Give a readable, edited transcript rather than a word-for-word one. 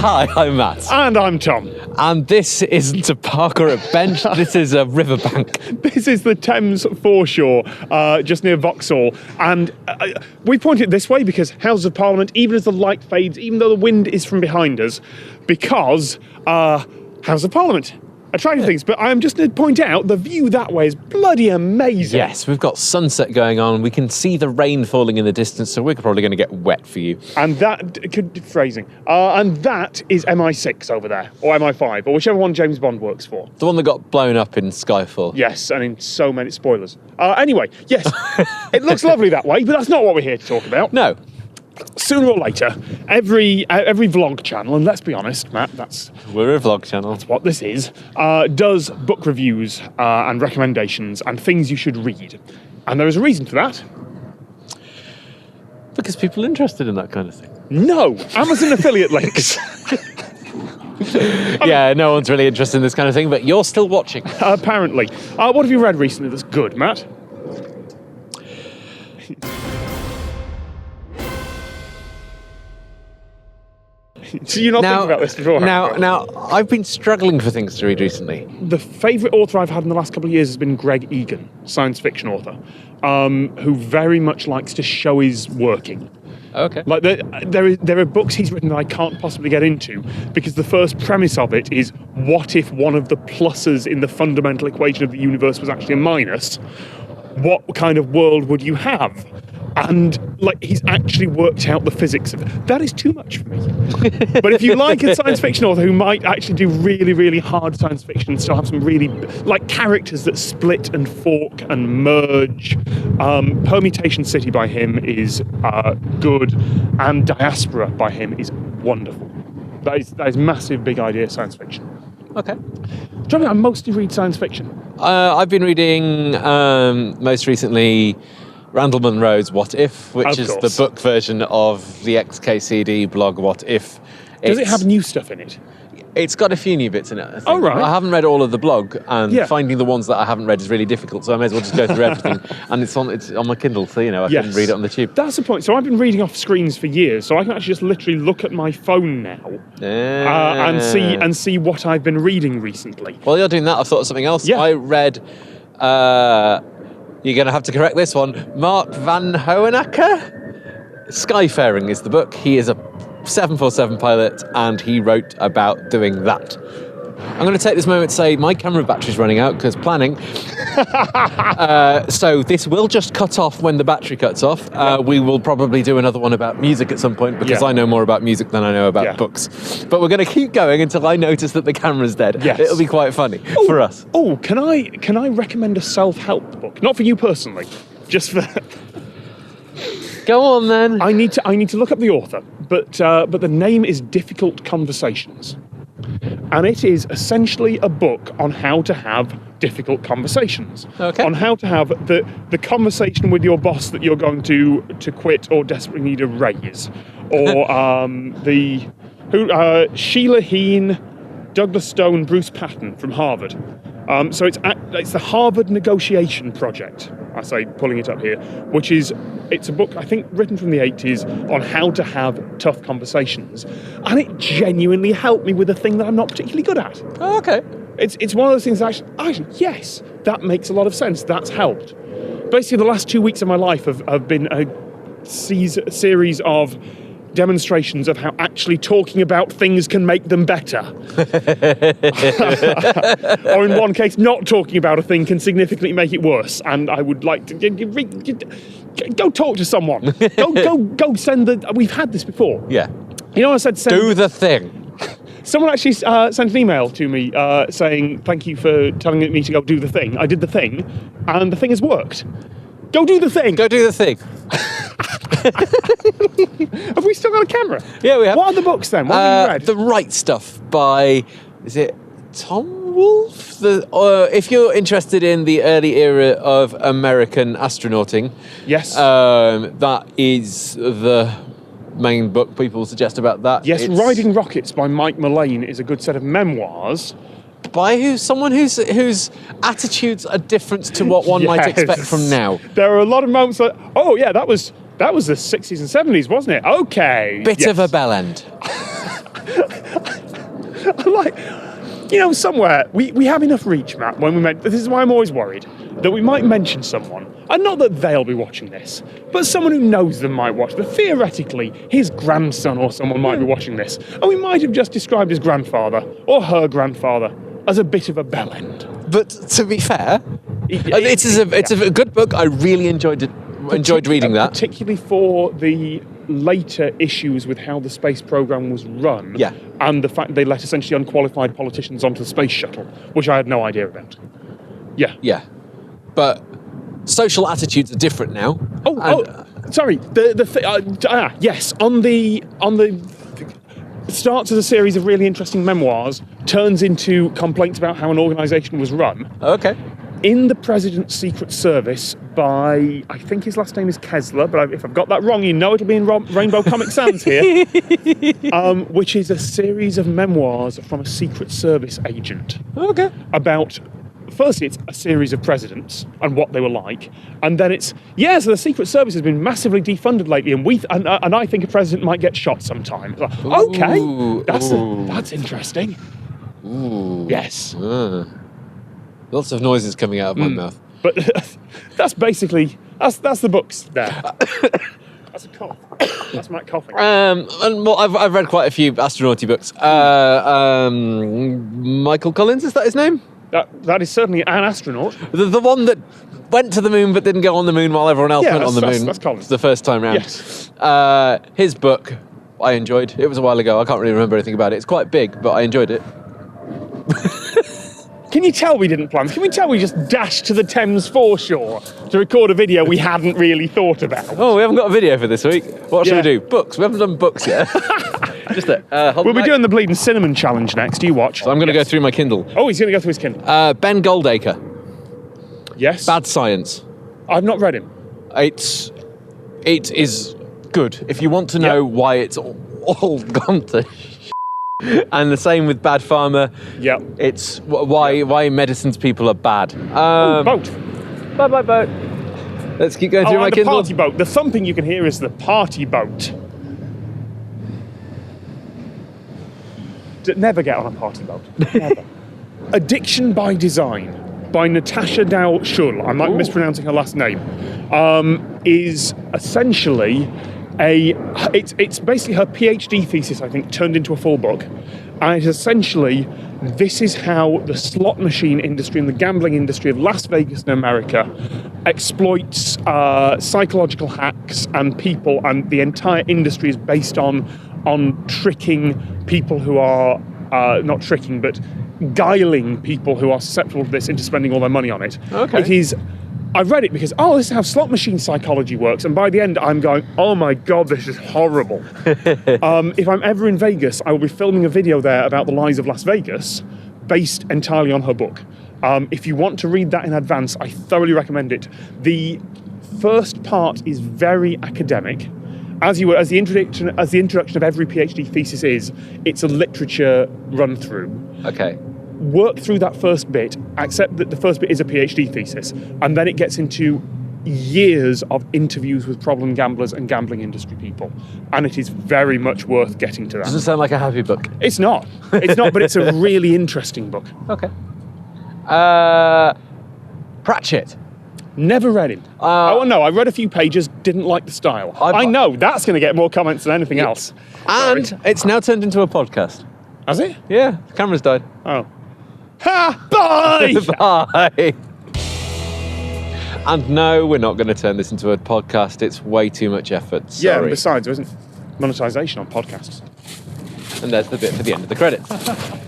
Hi, I'm Matt. And I'm Tom. And this isn't a park or a bench, this is a riverbank. This is the Thames Foreshore, just near Vauxhall. And we point it this way because Houses of Parliament, even as the light fades, even though the wind is from behind us, because Houses of Parliament. Attractive things, but I'm just going to point out the view that way is bloody amazing. Yes, we've got sunset going on. We can see the rain falling in the distance, so we're probably going to get wet for you. And that, good phrasing, and that is MI6 over there, or MI5, or whichever one James Bond works for. The one that got blown up in Skyfall. Yes, and in so many spoilers. Anyway, yes, it looks lovely that way, but that's not what we're here to talk about. No. Sooner or later, every vlog channel, and let's be honest, Matt, We're a vlog channel. that's what this is, does book reviews and recommendations and things you should read. And there is a reason for that. Because people are interested in that kind of thing. No, Amazon affiliate links. Yeah, no one's really interested in this kind of thing, but you're still watching. Apparently. What have you read recently that's good, Matt? So you're not thinking about this before? Now, I've been struggling for things to read recently. The favourite author I've had in the last couple of years has been Greg Egan, science fiction author, who very much likes to show his working. Okay. Like there are books he's written that I can't possibly get into because the first premise of it is, what if one of the pluses in the fundamental equation of the universe was actually a minus? What kind of world would you have? And he's actually worked out the physics of it. That is too much for me. But if you like a science fiction author who might actually do really, really hard science fiction and still have some really characters that split and fork and merge, Permutation City by him is good, and Diaspora by him is wonderful. That is massive, big idea science fiction. Okay. Do you know, I mostly read science fiction. I've been reading most recently Randall Munro's What If, which is the book version of the XKCD blog What If. Does it have new stuff in it? It's got a few new bits in it, I think. Oh, right. I haven't read all of the blog, and finding the ones that I haven't read is really difficult, so I may as well just go through everything. And it's on my Kindle, so I can read it on the tube. That's the point. So I've been reading off screens for years, so I can actually just literally look at my phone now and see what I've been reading recently. While you're doing that, I've thought of something else. Yeah. I read... you're going to have to correct this one. Mark Van Hoenacker? Skyfaring is the book. He is a 747 pilot, and he wrote about doing that. I'm going to take this moment to say my camera battery's running out because planning. So this will just cut off when the battery cuts off. We will probably do another one about music at some point because I know more about music than I know about books. But we're going to keep going until I notice that the camera's dead. Yes. It'll be quite funny for us. Oh, can I recommend a self-help book? Not for you personally, just for... Go on then. I need to look up the author, but the name is Difficult Conversations. And it is essentially a book on how to have difficult conversations. Okay. On how to have the conversation with your boss that you're going to quit or desperately need a raise. Or Sheila Heen, Douglas Stone, Bruce Patton from Harvard. So it's the Harvard Negotiation Project, I say, pulling it up here, it's a book, I think, written from the 80s on how to have tough conversations. And it genuinely helped me with a thing that I'm not particularly good at. Oh, okay. It's one of those things that actually, yes, that makes a lot of sense. That's helped. Basically, the last 2 weeks of my life have been a series of demonstrations of how actually talking about things can make them better. Or in one case, not talking about a thing can significantly make it worse. And I would like to go talk to someone. Go send we've had this before. Yeah. You know, I said do the thing. Someone actually sent an email to me saying, thank you for telling me to go do the thing. I did the thing, and the thing has worked. Go do the thing. Go do the thing. Have we still got a camera? Yeah, we have. What are the books then? What have you read? The Right Stuff by, is it Tom Wolfe? If you're interested in the early era of American astronauting, yes, that is the main book people suggest about that. Yes, Riding Rockets by Mike Mullane is a good set of memoirs. By someone whose attitudes are different to what one might expect from now. There are a lot of moments like, oh yeah, that was the 60s and 70s, wasn't it? Okay. Bit of a bell end. I'm like, somewhere we have enough reach, Matt. When we this is why I'm always worried that we might mention someone, and not that they'll be watching this, but someone who knows them might watch. But theoretically, his grandson or someone might be watching this, and we might have just described his grandfather or her grandfather as a bit of a bellend. But to be fair, it's a good book. I really enjoyed it. Enjoyed reading that, particularly for the later issues with how the space program was run, and the fact they let essentially unqualified politicians onto the space shuttle, which I had no idea about. Yeah. But social attitudes are different now. Sorry. Yes. On the starts as a series of really interesting memoirs, turns into complaints about how an organisation was run. Okay. In the President's Secret Service by, I think his last name is Kessler, but if I've got that wrong, it'll be in Rainbow Comic Sans here, which is a series of memoirs from a Secret Service agent. Okay. About, firstly, it's a series of presidents and what they were like, and then so the Secret Service has been massively defunded lately, and I think a president might get shot sometime. Like, okay, that's interesting. Ooh. Yes. Lots of noises coming out of my mouth. But that's basically that's the books there. That's a cough. That's Matt coughing. I've read quite a few astronauty books. Michael Collins, is that his name? That is certainly an astronaut. The one that went to the moon but didn't go on the moon while everyone else went on the moon. That's Collins. The first time round. Yes. His book I enjoyed. It was a while ago. I can't really remember anything about it. It's quite big, but I enjoyed it. Can you tell we didn't plan? Can we tell we just dashed to the Thames Foreshore to record a video we hadn't really thought about? Oh, we haven't got a video for this week. What should we do? Books. We haven't done books yet. We'll be doing the Bleeding Cinnamon Challenge next. You watch. So I'm going to go through my Kindle. Oh, he's going to go through his Kindle. Ben Goldacre. Yes. Bad Science. I've not read him. It is good. If you want to know why it's all gone to and the same with Bad Farmer. Yeah. It's why medicines people are bad. Boat. Bye, boat. Let's keep going through my Kindle. The party boat. The thumping you can hear is the party boat. Never get on a party boat. Never. Addiction by Design by Natasha Dow Schull, I might be mispronouncing her last name, is essentially it's basically her PhD thesis, I think, turned into a full book. And it's essentially, this is how the slot machine industry and the gambling industry of Las Vegas in America exploits psychological hacks and people, and the entire industry is based on tricking people who are, not tricking, but guiling people who are susceptible to this into spending all their money on it. Okay. I've read it because, this is how slot machine psychology works, and by the end I'm going, oh my god, this is horrible. If I'm ever in Vegas, I will be filming a video there about the lies of Las Vegas, based entirely on her book. If you want to read that in advance, I thoroughly recommend it. The first part is very academic. As the introduction of every PhD thesis is, it's a literature run through. Okay. Work through that first bit, accept that the first bit is a PhD thesis, and then it gets into years of interviews with problem gamblers and gambling industry people. And it is very much worth getting to that. Doesn't sound like a happy book. It's not, but it's a really interesting book. Okay. Pratchett. Never read him. No, I read a few pages, didn't like the style. I know, that's going to get more comments than anything else. And it's now turned into a podcast. Has it? Yeah, the camera's died. Oh. Ha! Bye! Bye! And no, we're not going to turn this into a podcast. It's way too much effort. Sorry. Yeah, and besides, there isn't monetization on podcasts. And there's the bit for the end of the credits.